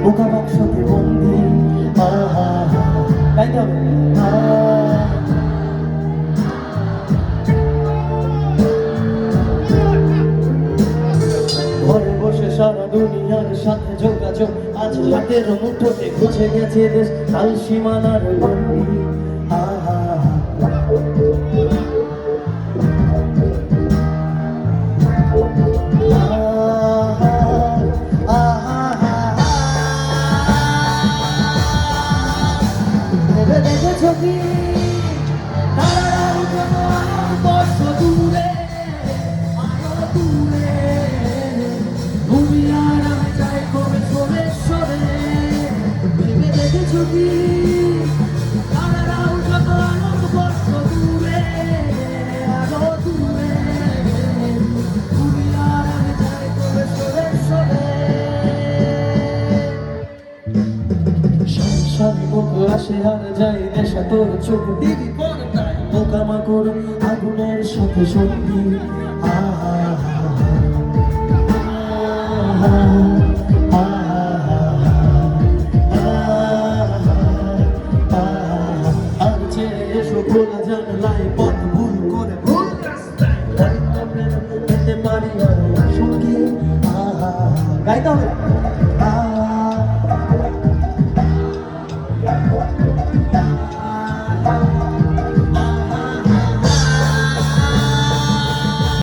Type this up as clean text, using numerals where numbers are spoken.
বোকা বাক্সতে বন্দি। তাই তো ঘরে বসে সারা দুনিয়ার সাথে যোগাযোগ আজ হাতের মুঠোতে ঘুচে গেছে দেশ কাল সীমানার গন্ডি। দেখেছো কি তারাও যেন আলো বর্ষ দূরে, আলো দূরে তুমি আর আমি যাই কবে সরে সরে। ভেবে দেখেছো কি তারাও যেন আলো বর্ষ দূরে, আলো দূরে তুমি আর আমি যাই কবে সরে সরে। সংসারে মুখ আসে আর যাই নেশা তোর চোখ দিবি পর্দায় পোকামাকড় আগুনের সাথে সঙ্গী। আর চেয়ে এসো খোলা জানলায় পথ